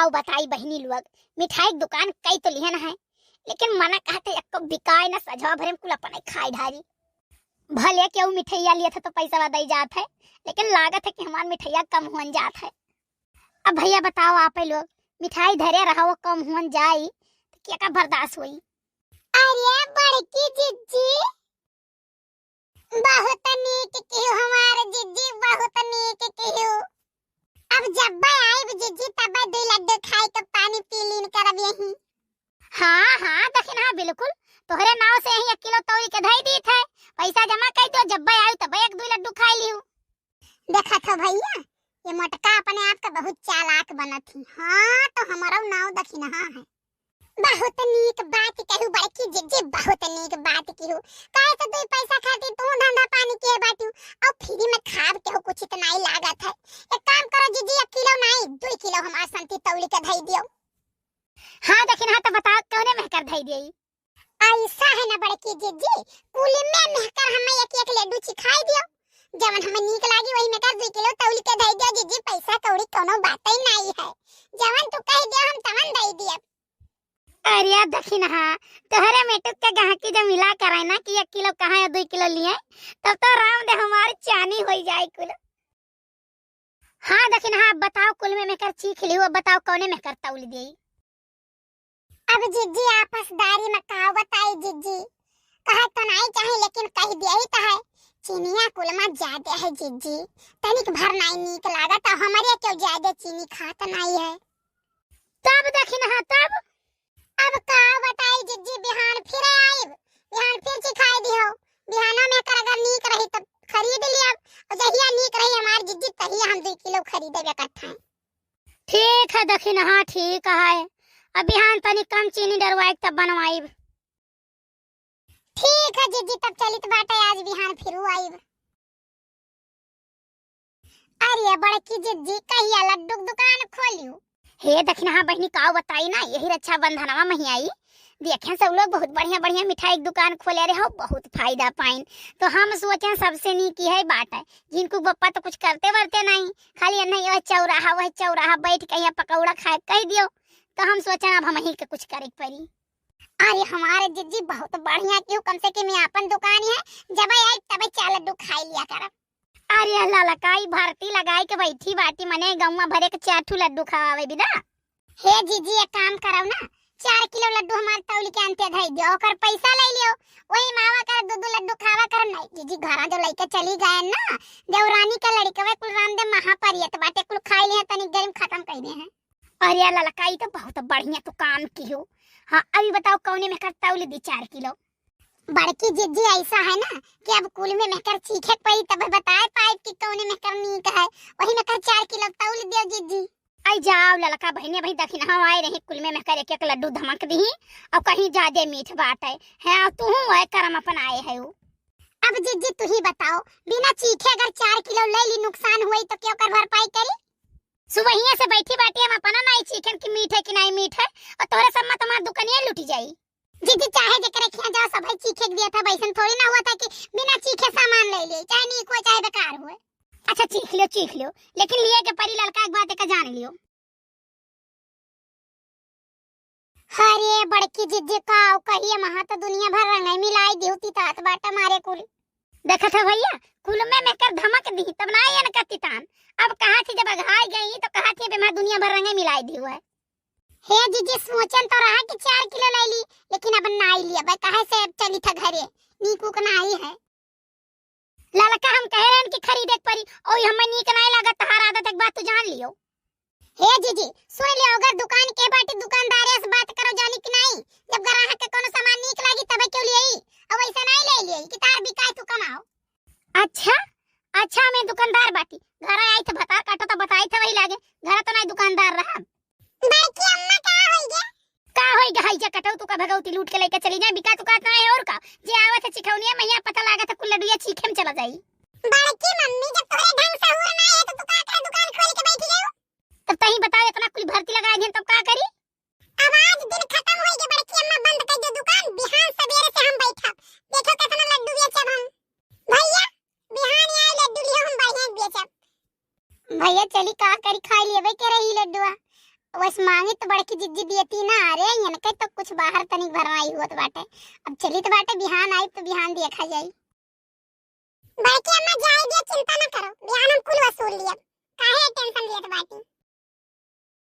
बताओ बताई बहनी लोग, मिठाई की दुकान कई तो लिहन है, लेकिन मना कहते एक बिकाय ना सजवा भरे कुल अपन खाई ढारी। भले केहू मिठैया लिए थे तो पैसा वादा जात है, लेकिन लागत है कि हमार मिठैया कम हुन जात है। अब भैया बताओ आप लोग, मिठाई धरे रहा वो कम हुन जाई तो क्या का बर्दाश्त हुई। अरे बड़की जिज्जी बहुत नीक कियो, हमार जिज्जी बहुत नीक कियो। अब जब आइब जिज्जी तब 2 लड्डू खाई के पानी पी लीन करब यही। हाँ हाँ दखिन, हाँ बिल्कुल, तोहरे नाव से यही 1 किलो तौरी के धई दी थे, पैसा जमा कर दो, जब आई तब 1-2 लड्डू खाई लियो। देखा था भैया, ये मोटका अपने आप का बहुत चालाक बनत थी। हाँ तो हमारा नाव दखिन हाँ है। बहुत नीक बात कहू बड़की जिज्जी, बहुत नीक बात कहू। काहे तो 2 पैसा खाती तू धंधा पानी के बाटू और फ्री में खाब के हो कुछ इतना ही लागत है। एक काम करो जिज्जी, 1 किलो नहीं 2 किलो हमार संती तौली के धई दियो। हाँ दखिन, हाँ तो बताओ कौने महकर धई देई। ऐसा है ना बड़की जिज्जी, कुल में महकर हमें 1-1 लड्डू चिखाई दियो, जवन हमें नीक लागी वही में कर 2 किलो तौली के धई दियो जिज्जी। पैसा कौड़ी कोनो बात ही नहीं है, जवन तू कह दियो हम तवन दई दियो। अरे दखिन, हाँ तोहरे मेटुक के गहकी जब मिला कराए ना कि 1 किलो कहाँ या 2 किलो लिए, तब तो राम दे हमारी चानी हो जाए कुल। हाँ दखिन, हाँ बताओ कुल में महकर चीख लियो, बताओ कौने महकर तौली देई। अब जिज्जी आपसदारी में का बताई जिज्जी, कहा तो नहीं चाहे लेकिन कह दिया ही तो है। चीनिया कुल में ज्यादा है जिज्जी, तनिक भर नहीं नीक लागत, हमारे क्यों ज्यादा चीनी खात नहीं है। तब दखिन, हाँ तब अब का बताई जिज्जी, बिहान फिर आइब, बिहान फिर चिखाई दियो। बिहाना में कर अगर नीक रही तो खरीद लिया, और जहिया नीक रही हमार जिज्जी तहिया हम 2 किलो खरीदेबे इकट्ठा। ठीक है दखिन, हाँ ठीक है, अब बिहान तनी कम चीनी डरवाई तब बनवाइब। ठीक है जिज्जी, तब चलित बाटे आज बिहान फिर आइब। अरे बड़की जिज्जी कहिया लड्डू की दुकान खोलियो। हे दखिन, हाँ बहनी का बताई ना, यही रक्षाबंधनवा में ही आई, देखें सब लोग बहुत बढ़िया बढ़िया मिठाई की दुकान खोले रहे हो, बहुत फायदा पाइन, तो हम सोचे सबसे नीक है बात है, जिनको बप्पा तो कुछ करते वरते नहीं, खाली नहीं वह चौराहा बैठ के पकौड़ा खाए कह दियो, तो हम सोचे अब हम ही के कुछ करे पड़ी। अरे हमारे जिज्जी बहुत बढ़िया क्यों, कम से कम अपन दुकान है, जब आई तब 4 लड्डू खाई लिया करब। अरे अल्लाह लकाई भरती लगाई के बैठी बाटी मने गौवा भरे के 4 लड्डू खवावे बिना। हे जीजी एक काम करो ना, 4 किलो लड्डू हमार तौली के अंते धई दियो, ओकर पैसा ले लियो, वही मावा कर 2-2 लड्डू खावा कर। नहीं जीजी घरा जो लइके चली गए ना, देवरानी का लड़कवे कुल रामदेव महापरियत बाटे कुल खाई ले तनी गर्म खत्म कर दे हैं। अरे अल्लाह लकाई तो बहुत बढ़िया तो काम की हो। हाँ अभी बताओ कौने में कर तौली दी 4 किलो। बड़की जिज्जी ऐसा है ना कि अब कुल में महकर चीखे पड़ी तब बताए पाइप की कौने महकर नीक है, वही महकर 4 किलो तौली दियो जिज्जी। आई जाओ ललका बहने भाई दखिन, हम आए रहे कुल में महकर 1-1 लड्डू धमक दी, और कहीं ज्यादा मीठ बात है तू है करम अपन आए है। अब जिज्जी तू ही बताओ, बिना चीखे अगर 4 किलो ले ली नुकसान हुई तो क्यों कर भरपाई करी। सुबह से बैठी बाटी हम अपना नहीं चीखन की मीठ है कि नहीं मीठ है, और तोरे सब में तुम्हार दुकानिया लूटी जाई। जिज्जी चाहे जकरे खिया जाओ सब चीखे दिया था, वैसन थोड़ी ना हुआ था कि बिना चीखे सामान ले ले, चाहे नीक हो चाहे बेकार हो। अच्छा चीख लो, लेकिन लिए के परी ललका एक बात का जान लियो। अरे बड़की जिज्जी का कहिए महा तो दुनिया भर रंगाई मिलाई देती तात बाटा मारे कुल। देखा था भैया कुल में महकर धमक दी तब ना ये न करती तान, अब कहा थी जब अघाई गई तो कहा थी मैं दुनिया भर रंगाई मिलाई दी हुआ है। हे जीजी सोचन तो रहा कि 4 किलो ले ली, लेकिन अब ना ही लिया भाई, कहे से चली था घरे नीकू का ना आई है। ललका हम कह रहे हैं कि खरीदे परी, और हमें नीक नहीं लगा तहार आदत एक बात तू जान लियो। हे जीजी सुन लियो, अगर दुकान के बाटी दुकानदार से बात करो जानी कि नहीं, जब ग्राहक के कोनो सामान नीक लागी तबे क्यों लेई, अब ऐसा नहीं ले लियो कि तार बिकाय तू कमाओ। अच्छा मैं दुकानदार बाटी, घर आई तो बता काटो तो बताई था वही लागे, घर तो नहीं दुकानदार रहा। बड़की अम्मा का होई गे, का होई गे हाई जा कटौ तू का भगवती लूट के लेके चली जाए, बिका तू का नहीं और का जे आवत है चिखौनिया मैया पता लागा था कुल लडुया चीखे में चला जाई। बड़की मम्मी जब तोरे ढंग से हुआ ना है तो तू का दुकान खोल के बैठी है, तब तही बताओ इतना कुल भर्ती लगाए दिन तब का करी। अब आज दिन खत्म होई गे बड़की अम्मा, बंद कर दे दुकान, बिहान सवेरे से हम बैठब, देखो कितना लड्डू बेचब हम। भैया बिहान आए लड्डू लियो हम बढ़िया बेचब। भैया चली का करी खाई लेबे के रही लड्डुआ, वैस मांगी तो बड़की जिज्जी दियती ना। अरे इनके तो कुछ बाहर तनिक भरवाई होत बाटे। अब चली तो बाटे बिहान आई तो बिहान देखा जाई। बड़की अम्मा जाए दिया, चिंता ना करो, बिहान हम कुल वसूल लिया। काहे टेंशन लियत बाटी।